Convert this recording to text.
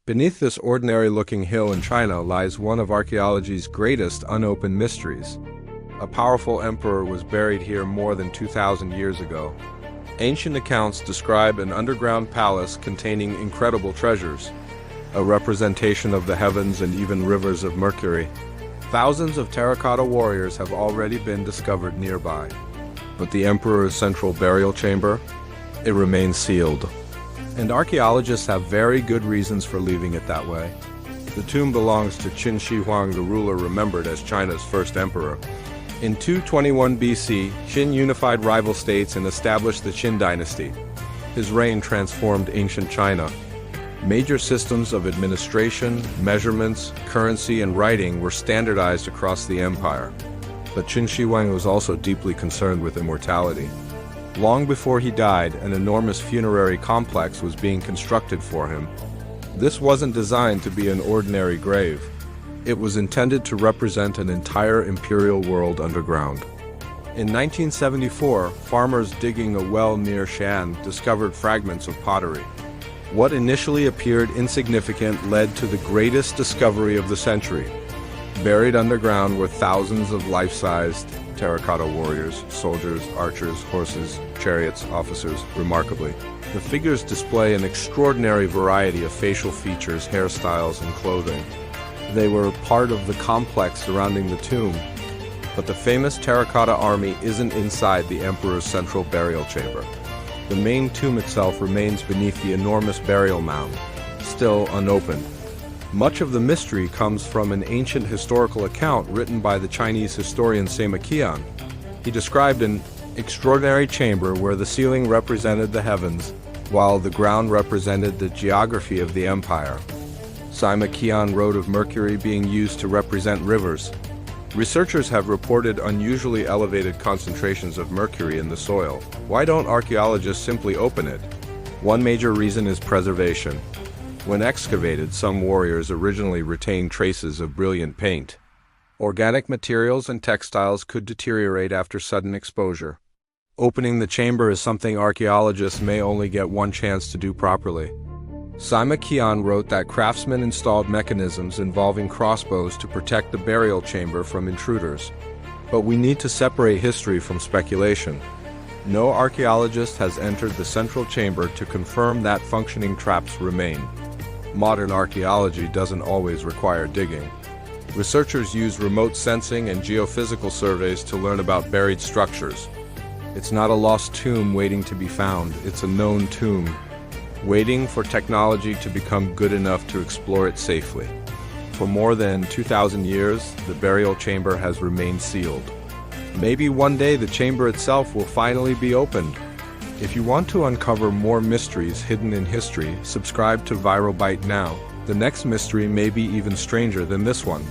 Beneath this ordinary-looking hill in China lies one of archaeology's greatest unopened mysteries. A powerful emperor was buried here more than 2,000 years ago. Ancient accounts describe an underground palace containing incredible treasures, a representation of the heavens and even rivers of mercury. Thousands of terracotta warriors have already been discovered nearby. But the emperor's central burial chamber? It remains sealed. And archaeologists have very good reasons for leaving it that way. The tomb belongs to Qin Shi Huang, the ruler remembered as China's first emperor. In 221 BC, Qin unified rival states and established the Qin dynasty. His reign transformed ancient China. Major systems of administration, measurements, currency, and writing were standardized across the empire. But Qin Shi Huang was also deeply concerned with immortality. Long before he died, an enormous funerary complex was being constructed for him. This wasn't designed to be an ordinary grave. It was intended to represent an entire imperial world underground. In 1974, farmers digging a well near Shan discovered fragments of pottery. What initially appeared insignificant led to the greatest discovery of the century. Buried underground were thousands of life-sized terracotta warriors, soldiers, archers, horses, chariots, officers. Remarkably, the figures display an extraordinary variety of facial features, hairstyles, and clothing. They were part of the complex surrounding the tomb. But the famous terracotta army isn't inside the emperor's central burial chamber. The main tomb itself remains beneath the enormous burial mound, still unopened. Much of the mystery comes from an ancient historical account written by the Chinese historian Sima Qian. He described an extraordinary chamber where the ceiling represented the heavens, while the ground represented the geography of the empire. Sima Qian wrote of mercury being used to represent rivers. Researchers have reported unusually elevated concentrations of mercury in the soil. Why don't archaeologists simply open it? One major reason is preservation. When excavated, some warriors originally retained traces of brilliant paint. Organic materials and textiles could deteriorate after sudden exposure. Opening the chamber is something archaeologists may only get one chance to do properly. Sima Qian wrote that craftsmen installed mechanisms involving crossbows to protect the burial chamber from intruders. But we need to separate history from speculation. No archaeologist has entered the central chamber to confirm that functioning traps remain. Modern archaeology doesn't always require digging. Researchers use remote sensing and geophysical surveys to learn about buried structures. It's not a lost tomb waiting to be found, it's a known tomb, waiting for technology to become good enough to explore it safely. For more than 2,000 years, the burial chamber has remained sealed. Maybe one day the chamber itself will finally be opened. If you want to uncover more mysteries hidden in history, subscribe to Viral Byte now. The next mystery may be even stranger than this one.